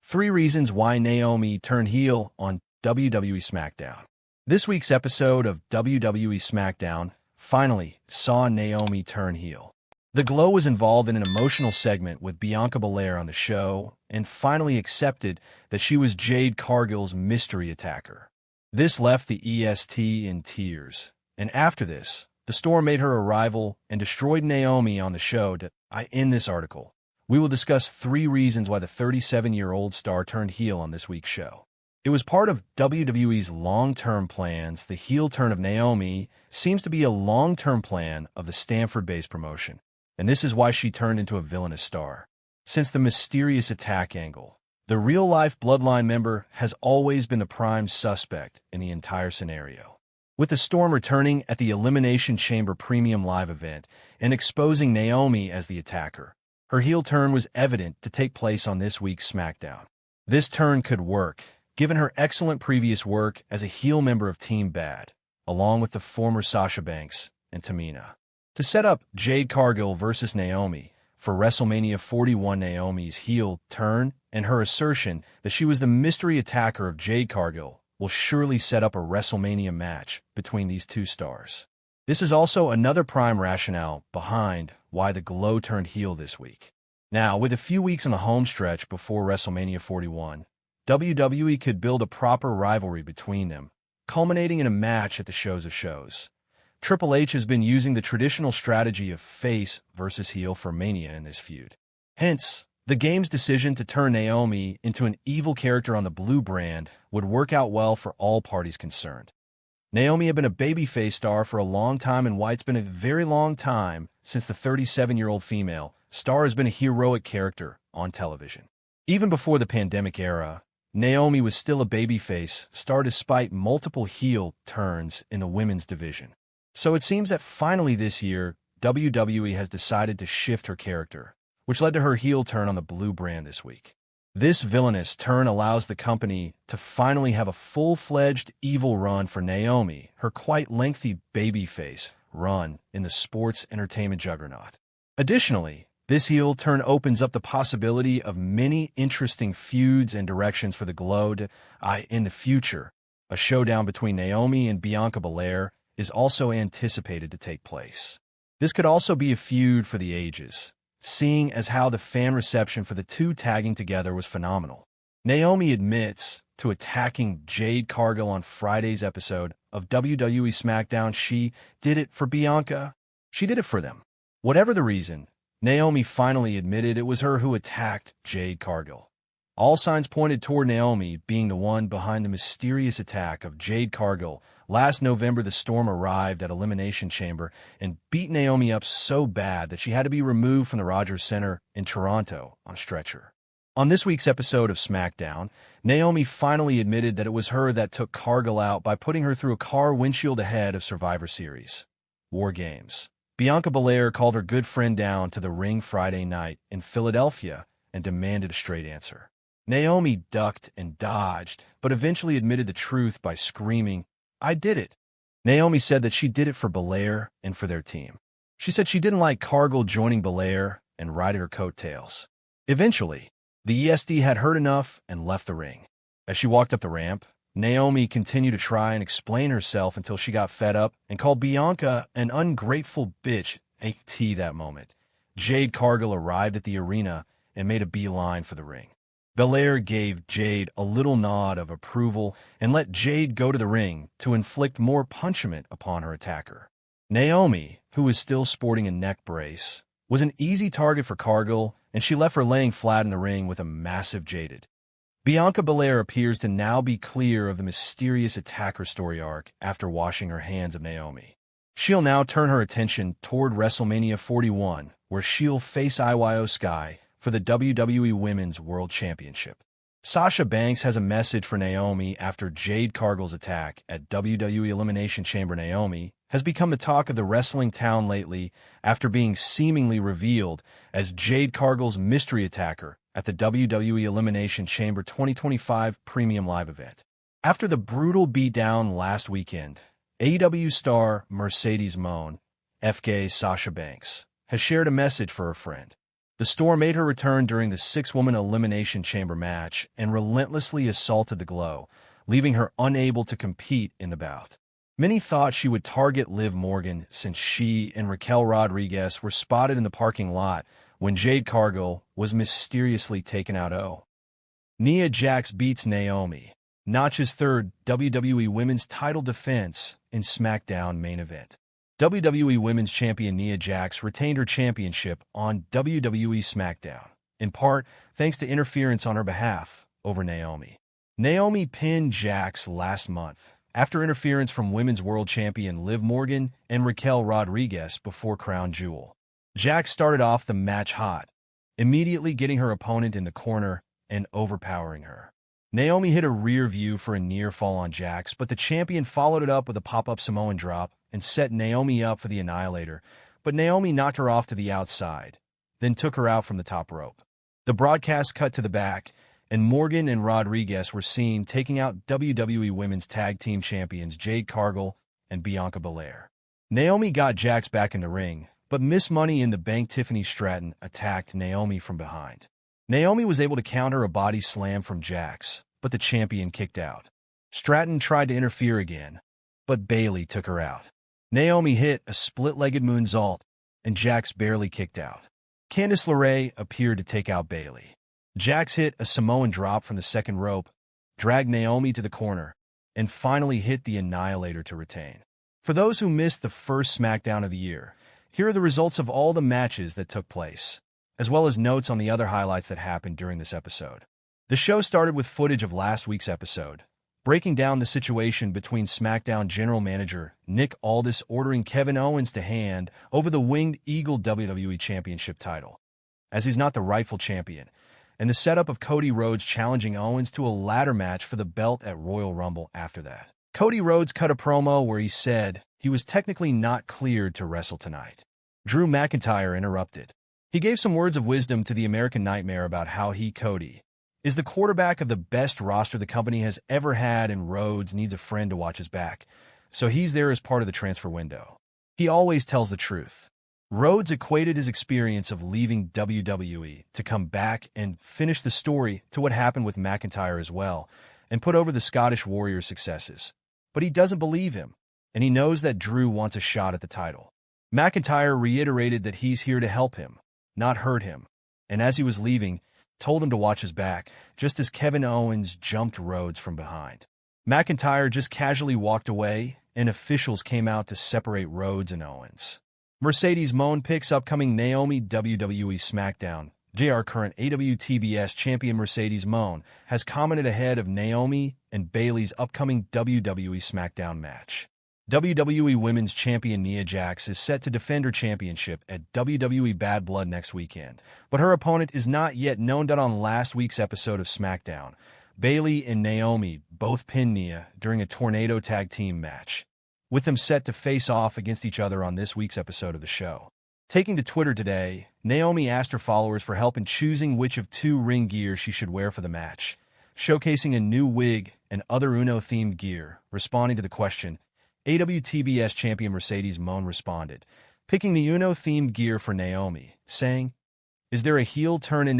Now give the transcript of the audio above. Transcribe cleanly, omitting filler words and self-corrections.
3 reasons why Naomi turned heel on WWE SmackDown. This week's episode of WWE SmackDown finally saw Naomi turn heel. The Glow was involved in an emotional segment with Bianca Belair on the show and finally accepted that she was Jade Cargill's mystery attacker. This left the EST in tears, and after this, the Storm made her arrival and destroyed Naomi on the show. In this article, we will discuss 3 reasons why the 37-year-old star turned heel on this week's show. It was part of WWE's long-term plans. The heel turn of Naomi seems to be a long-term plan of the Stamford-based promotion, and this is why she turned into a villainous star. Since the mysterious attack angle, the real-life Bloodline member has always been the prime suspect in the entire scenario. With the Storm returning at the Elimination Chamber Premium Live event and exposing Naomi as the attacker, her heel turn was evident to take place on this week's SmackDown. This turn could work, given her excellent previous work as a heel member of Team Bad, along with the former Sasha Banks and Tamina. To set up Jade Cargill versus Naomi for WrestleMania 41, Naomi's heel turn and her assertion that she was the mystery attacker of Jade Cargill will surely set up a WrestleMania match between these two stars. This is also another prime rationale behind why the Glow turned heel this week. Now, with a few weeks on the home stretch before WrestleMania 41, WWE could build a proper rivalry between them, culminating in a match at the Shows of Shows. Triple H has been using the traditional strategy of face versus heel for Mania in this feud. Hence, the game's decision to turn Naomi into an evil character on the Blue brand would work out well for all parties concerned. Naomi had been a babyface star for a long time, and why it's been a very long time since the 37-year-old female star has been a heroic character on television. Even before the pandemic era, Naomi was still a babyface star despite multiple heel turns in the women's division. So it seems that finally this year, WWE has decided to shift her character, which led to her heel turn on the Blue brand this week. This villainous turn allows the company to finally have a full-fledged evil run for Naomi, her quite lengthy babyface run in the sports entertainment juggernaut. Additionally, this heel turn opens up the possibility of many interesting feuds and directions for the Glow in the future. A showdown between Naomi and Bianca Belair is also anticipated to take place. This could also be a feud for the ages, seeing as how the fan reception for the two tagging together was phenomenal. Naomi admits to attacking Jade Cargill on Friday's episode of WWE SmackDown. She did it for Bianca. She did it for them. Whatever the reason, Naomi finally admitted it was her who attacked Jade Cargill. All signs pointed toward Naomi being the one behind the mysterious attack of Jade Cargill. Last November, the Storm arrived at Elimination Chamber and beat Naomi up so bad that she had to be removed from the Rogers Center in Toronto on a stretcher. On this week's episode of SmackDown, Naomi finally admitted that it was her that took Cargill out by putting her through a car windshield ahead of Survivor Series War Games. Bianca Belair called her good friend down to the ring Friday night in Philadelphia and demanded a straight answer. Naomi ducked and dodged, but eventually admitted the truth by screaming, "I did it." Naomi said that she did it for Belair and for their team. She said she didn't like Cargill joining Belair and riding her coattails. Eventually, the ESD had heard enough and left the ring. As she walked up the ramp, Naomi continued to try and explain herself until she got fed up and called Bianca an ungrateful bitch. That moment, Jade Cargill arrived at the arena and made a beeline for the ring. Belair gave Jade a little nod of approval and let Jade go to the ring to inflict more punishment upon her attacker. Naomi, who was still sporting a neck brace, was an easy target for Cargill, and she left her laying flat in the ring with a massive jaded. Bianca Belair appears to now be clear of the mysterious attacker story arc after washing her hands of Naomi. She'll now turn her attention toward WrestleMania 41, where she'll face Io Sky for the WWE Women's World Championship. Sasha Banks has a message for Naomi after Jade Cargill's attack at WWE Elimination Chamber. Naomi has become the talk of the wrestling town lately after being seemingly revealed as Jade Cargill's mystery attacker at the WWE Elimination Chamber 2025 Premium Live event. After the brutal beatdown last weekend, AEW star Mercedes Moné, FK Sasha Banks, has shared a message for her friend. The Storm made her return during the six-woman Elimination Chamber match and relentlessly assaulted the Glow, leaving her unable to compete in the bout. Many thought she would target Liv Morgan since she and Raquel Rodriguez were spotted in the parking lot when Jade Cargill was mysteriously taken out. Nia Jax beats Naomi, notches third WWE Women's title defense in SmackDown main event. WWE Women's Champion Nia Jax retained her championship on WWE SmackDown, in part thanks to interference on her behalf over Naomi. Naomi pinned Jax last month after interference from Women's World Champion Liv Morgan and Raquel Rodriguez before Crown Jewel. Jax started off the match hot, immediately getting her opponent in the corner and overpowering her. Naomi hit a rear view for a near fall on Jax, but the champion followed it up with a pop-up Samoan drop and set Naomi up for the Annihilator, but Naomi knocked her off to the outside, then took her out from the top rope. The broadcast cut to the back, and Morgan and Rodriguez were seen taking out WWE Women's Tag Team Champions Jade Cargill and Bianca Belair. Naomi got Jax back in the ring, but Miss Money in the Bank Tiffany Stratton attacked Naomi from behind. Naomi was able to counter a body slam from Jax, but the champion kicked out. Stratton tried to interfere again, but Bayley took her out. Naomi hit a split-legged moonsault, and Jax barely kicked out. Candice LeRae appeared to take out Bayley. Jax hit a Samoan drop from the second rope, dragged Naomi to the corner, and finally hit the Annihilator to retain. For those who missed the first SmackDown of the year, here are the results of all the matches that took place, as well as notes on the other highlights that happened during this episode. The show started with footage of last week's episode, breaking down the situation between SmackDown General Manager Nick Aldis ordering Kevin Owens to hand over the Winged Eagle WWE Championship title, as he's not the rightful champion, and the setup of Cody Rhodes challenging Owens to a ladder match for the belt at Royal Rumble after that. Cody Rhodes cut a promo where he said he was technically not cleared to wrestle tonight. Drew McIntyre interrupted. He gave some words of wisdom to the American Nightmare about how he, Cody, is the quarterback of the best roster the company has ever had, and Rhodes needs a friend to watch his back, so he's there as part of the transfer window. He always tells the truth. Rhodes equated his experience of leaving WWE to come back and finish the story to what happened with McIntyre as well, and put over the Scottish Warrior's successes. But he doesn't believe him, and he knows that Drew wants a shot at the title. McIntyre reiterated that he's here to help him, not hurt him, and as he was leaving, told him to watch his back, just as Kevin Owens jumped Rhodes from behind. McIntyre just casually walked away, and officials came out to separate Rhodes and Owens. Mercedes Moné picks upcoming Naomi WWE SmackDown. JR current AWTBS champion Mercedes Moné has commented ahead of Naomi and Bayley's upcoming WWE SmackDown match. WWE Women's Champion Nia Jax is set to defend her championship at WWE Bad Blood next weekend, but her opponent is not yet known. On last week's episode of SmackDown, Bayley and Naomi both pinned Nia during a tornado tag team match, with them set to face off against each other on this week's episode of the show. Taking to Twitter today, Naomi asked her followers for help in choosing which of two ring gear she should wear for the match, showcasing a new wig and other Uno-themed gear. Responding to the question, AWTBS champion Mercedes Moné responded, picking the Uno-themed gear for Naomi, saying, "Is there a heel turn in